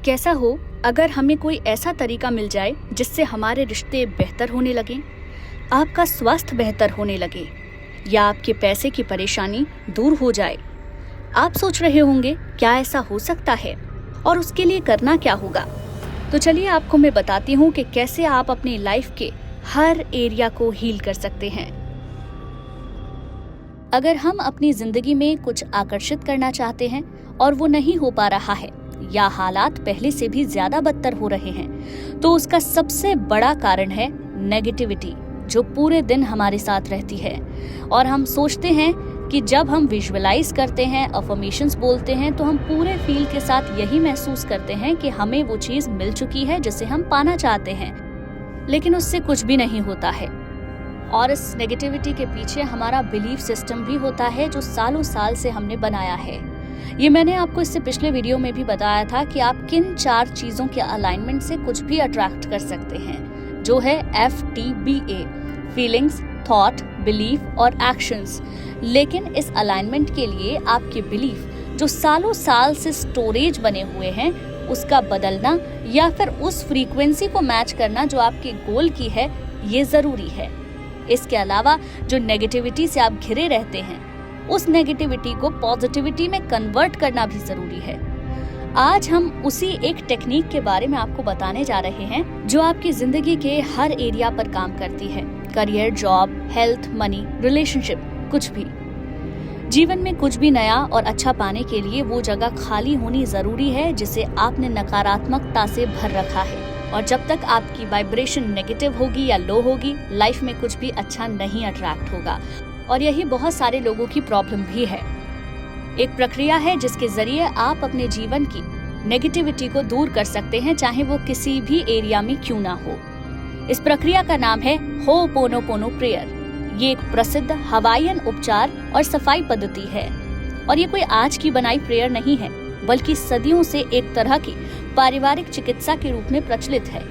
कैसा हो अगर हमें कोई ऐसा तरीका मिल जाए जिससे हमारे रिश्ते बेहतर होने लगें, आपका स्वास्थ्य बेहतर होने लगे या आपके पैसे की परेशानी दूर हो जाए। आप सोच रहे होंगे क्या ऐसा हो सकता है और उसके लिए करना क्या होगा। तो चलिए आपको मैं बताती हूँ कि कैसे आप अपनी लाइफ के हर एरिया को हील कर सकते हैं। अगर हम अपनी जिंदगी में कुछ आकर्षित करना चाहते हैं और वो नहीं हो पा रहा है या हालात पहले से भी ज्यादा बदतर हो रहे हैं, तो उसका सबसे बड़ा कारण है नेगेटिविटी, जो पूरे दिन हमारे साथ रहती है। और हम सोचते हैं कि जब हम विजुअलाइज करते हैं, अफर्मेशंस बोलते हैं, तो हम पूरे फील के साथ यही महसूस करते हैं कि हमें वो चीज मिल चुकी है जिसे हम पाना चाहते हैं, लेकिन उससे कुछ भी नहीं होता है। और इस नेगेटिविटी के पीछे हमारा बिलीफ सिस्टम भी होता है जो सालों साल से हमने बनाया है। ये मैंने आपको इससे पिछले वीडियो में भी बताया था कि आप किन 4 चीजों के अलाइनमेंट से कुछ भी अट्रैक्ट कर सकते हैं, जो है FTBA, फीलिंग्स, थॉट, बिलीफ और एक्शंस। लेकिन इस अलाइनमेंट के लिए आपके बिलीफ, जो सालों साल से स्टोरेज बने हुए हैं, उसका बदलना या फिर उस फ्रीक्वेंसी को मैच करना जो आपके गोल की है, ये जरूरी है। इसके अलावा जो नेगेटिविटी से आप घिरे रहते हैं, उस नेगेटिविटी को पॉजिटिविटी में कन्वर्ट करना भी जरूरी है। आज हम उसी एक टेक्निक के बारे में आपको बताने जा रहे हैं जो आपकी जिंदगी के हर एरिया पर काम करती है। Career, job, health, money, relationship, कुछ भी। जीवन में कुछ भी नया और अच्छा पाने के लिए वो जगह खाली होनी जरूरी है जिसे आपने नकारात्मकता से भर रखा है। और जब तक आपकी वाइब्रेशन नेगेटिव होगी या लो होगी, लाइफ में कुछ भी अच्छा नहीं अट्रैक्ट होगा। और यही बहुत सारे लोगों की प्रॉब्लम भी है। एक प्रक्रिया है जिसके जरिए आप अपने जीवन की नेगेटिविटी को दूर कर सकते हैं, चाहे वो किसी भी एरिया में क्यों ना हो। इस प्रक्रिया का नाम है हो'पोनोपोनो प्रेयर। ये एक प्रसिद्ध हवाईयन उपचार और सफाई पद्धति है और ये कोई आज की बनाई प्रेयर नहीं है, बल्कि सदियों से एक तरह की पारिवारिक चिकित्सा के रूप में प्रचलित है।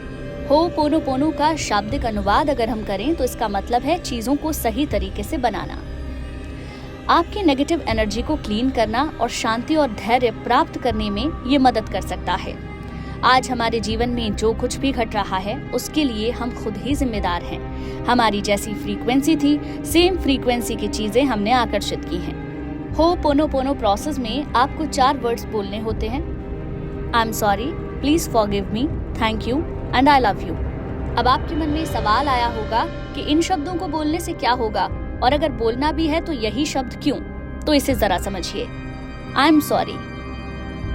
हो'पोनोपोनो का शाब्दिक अनुवाद अगर हम करें तो इसका मतलब है चीजों को सही तरीके से बनाना। आपकी नेगेटिव एनर्जी को क्लीन करना और शांति और धैर्य प्राप्त करने में ये मदद कर सकता है। आज हमारे जीवन में जो कुछ भी घट रहा है उसके लिए हम खुद ही जिम्मेदार हैं। हमारी जैसी फ्रीक्वेंसी थी, सेम फ्रीक्वेंसी की चीजें हमने आकर्षित की हैं। हो'पोनोपोनो प्रोसेस में आपको 4 वर्ड्स बोलने होते हैं। I am sorry, please forgive me, thank you and I love you. अब आपके मन में सवाल आया होगा कि इन शब्दों को बोलने से क्या होगा, और अगर बोलना भी है तो यही शब्द क्यों? तो इसे जरा समझिए। आई एम सॉरी,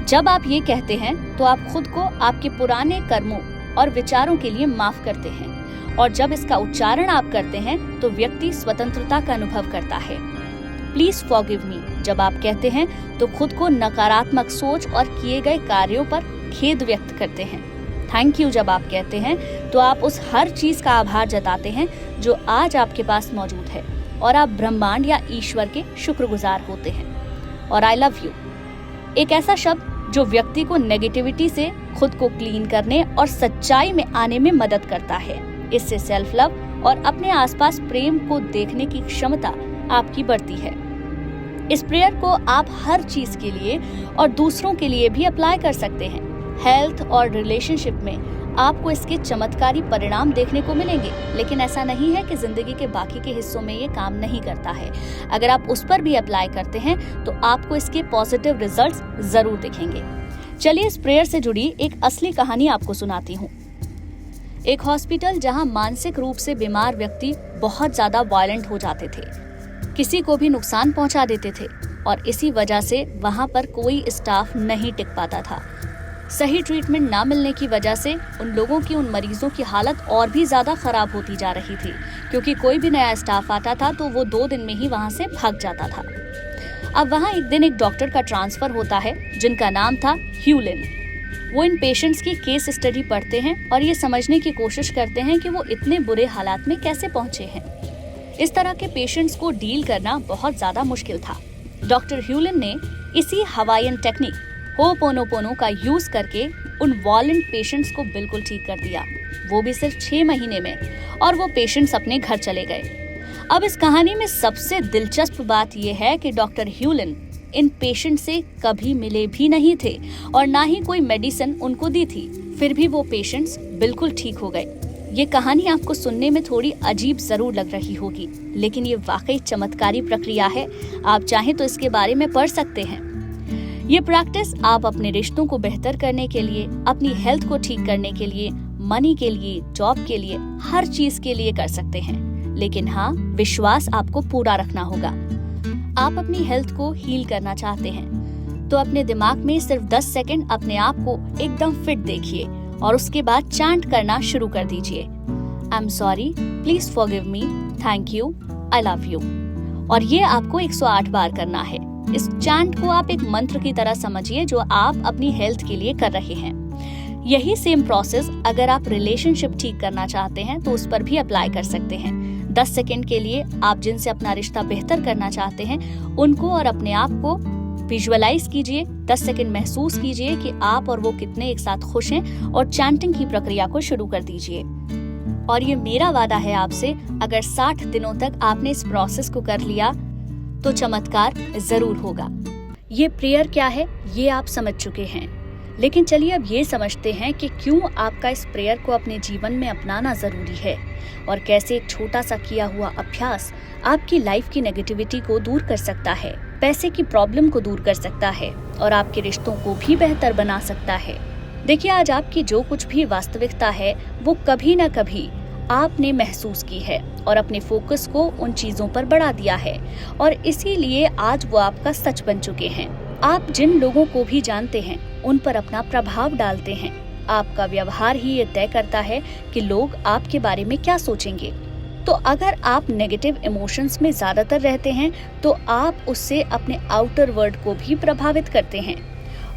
जब आप ये कहते हैं तो आप खुद को आपके पुराने कर्मों और विचारों के लिए माफ करते हैं, और जब इसका उच्चारण आप करते हैं तो व्यक्ति स्वतंत्रता का अनुभव करता है। प्लीज फॉरगिव मी जब आप कहते हैं तो खुद को नकारात्मक सोच और किए गए कार्यों पर खेद व्यक्त करते हैं। थैंक यू जब आप कहते हैं तो आप उस हर चीज का आभार जताते हैं जो आज आपके पास मौजूद है, और आप ब्रह्मांड या ईश्वर के शुक्रगुजार होते हैं। और आई लव यू, एक ऐसा शब्द जो व्यक्ति को नेगेटिविटी से खुद को क्लीन करने और सच्चाई में आने में मदद करता है। इससे सेल्फ लव और अपने आसपास प्रेम को देखने की क्षमता आपकी बढ़ती है। इस प्रेयर को आप हर चीज के लिए और दूसरों के लिए भी अप्लाई कर सकते हैं। हेल्थ और रिलेशनशिप में आपको इसके चमत्कारी परिणाम देखने को मिलेंगे, लेकिन ऐसा नहीं है कि जिंदगी के बाकी के हिस्सों में ये काम नहीं करता है। अगर आप उस पर भी अप्लाई करते हैं तो आपको इसके पॉजिटिव रिजल्ट्स जरूर दिखेंगे। चलिए इस प्रेयर से जुड़ी एक असली कहानी आपको सुनाती हूँ। एक हॉस्पिटल जहाँ मानसिक रूप से बीमार व्यक्ति बहुत ज्यादा वायलेंट हो जाते थे, किसी को भी नुकसान पहुंचा देते थे, और इसी वजह से वहां पर कोई स्टाफ नहीं टिक पाता था। सही ट्रीटमेंट ना मिलने की वजह से उन लोगों की, उन मरीजों की हालत और भी ज्यादा खराब होती जा रही थी, क्योंकि कोई भी नया स्टाफ आता था तो वो 2 दिन में ही वहां से भाग जाता था। अब वहां एक दिन एक डॉक्टर का ट्रांसफर होता है जिनका नाम था ह्यूलिन। वो इन पेशेंट्स की केस स्टडी पढ़ते हैं और ये समझने की कोशिश करते हैं कि वो इतने बुरे हालात में कैसे पहुंचे हैं। इस तरह के पेशेंट्स को डील करना बहुत ज्यादा मुश्किल था। डॉक्टर ह्यूलिन ने इसी हवाईयन टेक्निक हो'पोनोपोनो का यूज करके उन वायलेंट पेशेंट्स को बिल्कुल ठीक कर दिया, वो भी सिर्फ 6 महीने में, और वो पेशेंट्स अपने घर चले गए। अब इस कहानी में सबसे दिलचस्प बात यह है कि डॉक्टर ह्यूलिन इन पेशेंट से कभी मिले भी नहीं थे और ना ही कोई मेडिसिन उनको दी थी, फिर भी वो पेशेंट्स बिल्कुल ठीक हो गए। ये कहानी आपको सुनने में थोड़ी अजीब जरूर लग रही होगी, लेकिन ये वाकई चमत्कारी प्रक्रिया है। आप चाहें तो इसके बारे में पढ़ सकते हैं। ये प्रैक्टिस आप अपने रिश्तों को बेहतर करने के लिए, अपनी हेल्थ को ठीक करने के लिए, मनी के लिए, जॉब के लिए, हर चीज के लिए कर सकते हैं। लेकिन हाँ, विश्वास आपको पूरा रखना होगा। आप अपनी हेल्थ को हील करना चाहते हैं तो अपने दिमाग में सिर्फ 10 सेकंड अपने आप को एकदम फिट देखिए और उसके बाद चैंट करना शुरू कर दीजिए। I am sorry, please forgive me, thank you, I love you. और ये आपको 108 बार करना है। इस चैंट को आप एक मंत्र की तरह समझिए जो आप अपनी हेल्थ के लिए कर रहे हैं। यही सेम प्रोसेस अगर आप रिलेशनशिप ठीक करना चाहते हैं तो उस पर भी अप्लाई कर सकते हैं। 10 सेकंड के लिए आप जिनसे अपना रिश्ता बेहतर करना चाहते हैं उनको और अपने आप को विजुअलाइज कीजिए। 10 सेकंड महसूस कीजिए कि आप और वो कितने एक साथ खुश हैं और चैंटिंग की प्रक्रिया को शुरू कर दीजिए। और ये मेरा वादा है आपसे, अगर 60 दिनों तक आपने इस प्रोसेस को कर लिया तो चमत्कार जरूर होगा। ये प्रेयर क्या है ये आप समझ चुके हैं, लेकिन चलिए अब ये समझते हैं कि क्यों आपका इस प्रेयर को अपने जीवन में अपनाना जरूरी है और कैसे एक छोटा सा किया हुआ अभ्यास आपकी लाइफ की नेगेटिविटी को दूर कर सकता है, पैसे की प्रॉब्लम को दूर कर सकता है और आपके रिश्तों को भी बेहतर बना सकता है। देखिए, आज आपकी जो कुछ भी वास्तविकता है वो कभी न कभी आपने महसूस की है और अपने फोकस को उन चीजों पर बढ़ा दिया है और इसीलिए आज वो आपका सच बन चुके हैं। आप जिन लोगों को भी जानते हैं उन पर अपना प्रभाव डालते हैं। आपका व्यवहार ही ये तय करता है कि लोग आपके बारे में क्या सोचेंगे। तो अगर आप नेगेटिव इमोशंस में ज्यादातर रहते हैं तो आप उससे अपने आउटर वर्ल्ड को भी प्रभावित करते हैं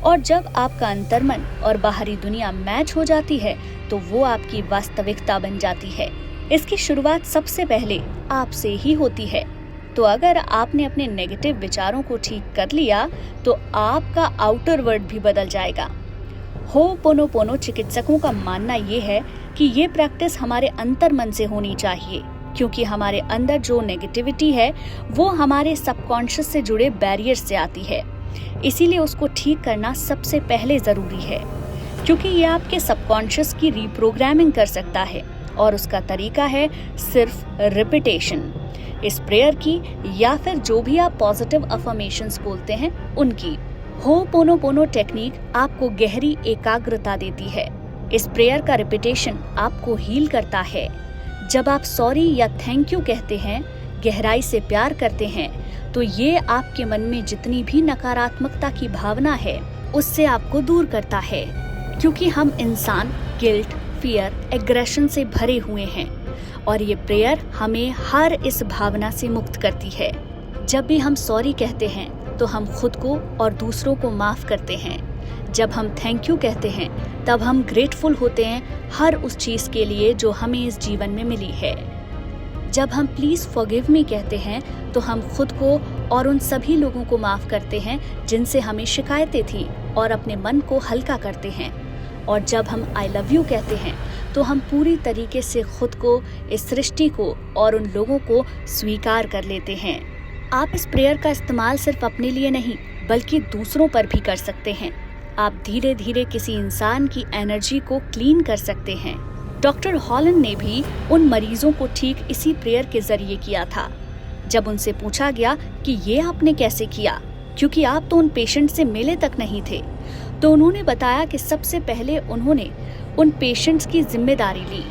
और जब आपका अंतर्मन और बाहरी दुनिया मैच हो जाती है तो वो आपकी वास्तविकता बन जाती है। इसकी शुरुआत सबसे पहले आपसे ही होती है। तो अगर आपने अपने नेगेटिव विचारों को ठीक कर लिया तो आपका आउटर वर्ल्ड भी बदल जाएगा। होपोनोपोनो चिकित्सकों का मानना ये है कि ये प्रैक्टिस हमारे अंतर्मन से होनी चाहिए, क्योंकि हमारे अंदर जो नेगेटिविटी है वो हमारे सबकॉन्शियस से जुड़े बैरियर से आती है। इसीलिए उसको ठीक करना सबसे पहले जरूरी है, क्योंकि ये आपके सबकॉन्शियस की रीप्रोग्रामिंग कर सकता है और उसका तरीका है सिर्फ रिपीटेशन, इस प्रेयर की या फिर जो भी आप पॉजिटिव अफर्मेशंस बोलते हैं उनकी। होपोनोपोनो टेक्निक आपको गहरी एकाग्रता देती है। इस प्रेयर का रिपीटेशन आपको हील करता है। जब आप सॉरी या थैंक यू कहते हैं, गहराई से प्यार करते हैं, तो ये आपके मन में जितनी भी नकारात्मकता की भावना है उससे आपको दूर करता है, क्योंकि हम इंसान गिल्ट, फियर, एग्रेशन से भरे हुए हैं और ये प्रेयर हमें हर इस भावना से मुक्त करती है। जब भी हम सॉरी कहते हैं तो हम खुद को और दूसरों को माफ करते हैं। जब हम थैंक यू कहते हैं तब हम ग्रेटफुल होते हैं हर उस चीज के लिए जो हमें इस जीवन में मिली है। जब हम प्लीज फॉरगिव मी कहते हैं तो हम खुद को और उन सभी लोगों को माफ करते हैं जिनसे हमें शिकायतें थी और अपने मन को हल्का करते हैं। और जब हम आई लव यू कहते हैं तो हम पूरी तरीके से खुद को, इस सृष्टि को और उन लोगों को स्वीकार कर लेते हैं। आप इस प्रेयर का इस्तेमाल सिर्फ अपने लिए नहीं बल्कि दूसरों पर भी कर सकते हैं। आप धीरे धीरे किसी इंसान की एनर्जी को क्लीन कर सकते हैं। डॉक्टर हॉलैंड ने भी उन मरीजों को ठीक इसी प्रेयर के जरिए किया था। जब उनसे पूछा गया कि ये आपने कैसे किया, क्योंकि आप तो उन पेशेंट से मिले तक नहीं थे, तो उन्होंने बताया कि सबसे पहले उन्होंने उन पेशेंट्स की जिम्मेदारी ली।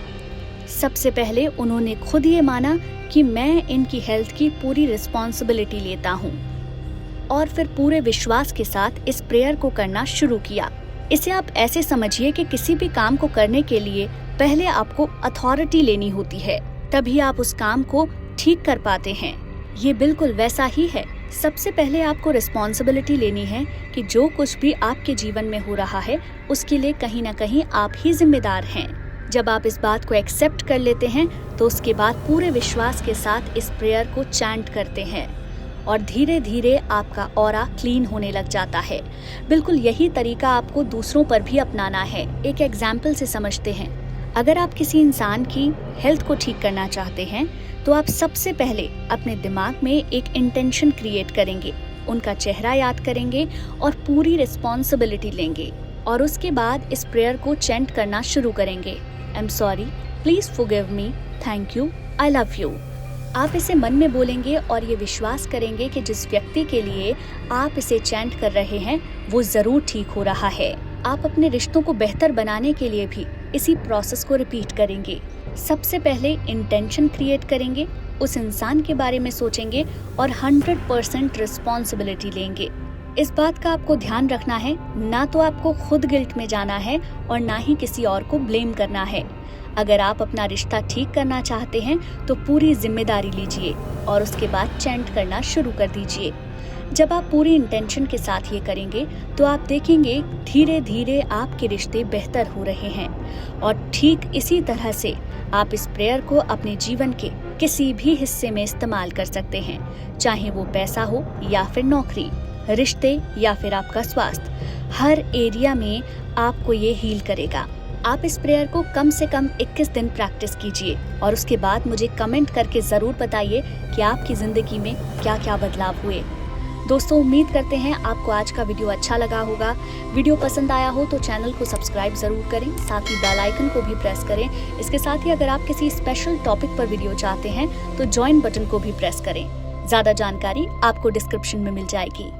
सबसे पहले उन्होंने खुद ये माना कि मैं इनकी हेल्थ की पूरी रिस्पॉन्सिबिलिटी लेता हूँ और फिर पूरे विश्वास के साथ इस प्रेयर को करना शुरू किया। इसे आप ऐसे समझिए कि किसी भी काम को करने के लिए पहले आपको अथॉरिटी लेनी होती है, तभी आप उस काम को ठीक कर पाते हैं। ये बिल्कुल वैसा ही है। सबसे पहले आपको रिस्पॉन्सिबिलिटी लेनी है कि जो कुछ भी आपके जीवन में हो रहा है उसके लिए कहीं ना कहीं आप ही जिम्मेदार हैं। जब आप इस बात को एक्सेप्ट कर लेते हैं तो उसके बाद पूरे विश्वास के साथ इस प्रेयर को चैंट करते हैं और धीरे धीरे आपका ऑरा क्लीन होने लग जाता है। बिल्कुल यही तरीका आपको दूसरों पर भी अपनाना है। एक एग्जाम्पल से समझते हैं। अगर आप किसी इंसान की हेल्थ को ठीक करना चाहते हैं तो आप सबसे पहले अपने दिमाग में एक इंटेंशन क्रिएट करेंगे उनका चेहरा याद करेंगे और पूरी रिस्पॉन्सिबिलिटी लेंगे और उसके बाद इस प्रेयर को चैंट करना शुरू करेंगे। I am sorry, please forgive me, thank you, I love you. आप इसे मन में बोलेंगे और ये विश्वास करेंगे कि जिस व्यक्ति के लिए आप इसे चैंट कर रहे हैं वो जरूर ठीक हो रहा है। आप अपने रिश्तों को बेहतर बनाने के लिए भी इसी प्रोसेस को रिपीट करेंगे। सबसे पहले इंटेंशन क्रिएट करेंगे, उस इंसान के बारे में सोचेंगे और 100% रिस्पॉन्सिबिलिटी लेंगे। इस बात का आपको ध्यान रखना है, ना तो आपको खुद गिल्ट में जाना है और ना ही किसी और को ब्लेम करना है। अगर आप अपना रिश्ता ठीक करना चाहते हैं तो पूरी जिम्मेदारी लीजिए और उसके बाद चैंट करना शुरू कर दीजिए। जब आप पूरी इंटेंशन के साथ ये करेंगे तो आप देखेंगे धीरे धीरे आपके रिश्ते बेहतर हो रहे हैं। और ठीक इसी तरह से आप इस प्रेयर को अपने जीवन के किसी भी हिस्से में इस्तेमाल कर सकते हैं, चाहे वो पैसा हो या फिर नौकरी, रिश्ते या फिर आपका स्वास्थ्य। हर एरिया में आपको ये हील करेगा। आप इस प्रेयर को कम से कम 21 दिन प्रैक्टिस कीजिए और उसके बाद मुझे कमेंट करके जरूर बताइए कि आपकी जिंदगी में क्या क्या बदलाव हुए। दोस्तों, उम्मीद करते हैं आपको आज का वीडियो अच्छा लगा होगा। वीडियो पसंद आया हो तो चैनल को सब्सक्राइब जरूर करें, साथ ही बेल आइकन को भी प्रेस करें। इसके साथ ही अगर आप किसी स्पेशल टॉपिक पर वीडियो चाहते हैं तो ज्वाइन बटन को भी प्रेस करें। ज्यादा जानकारी आपको डिस्क्रिप्शन में मिल जाएगी।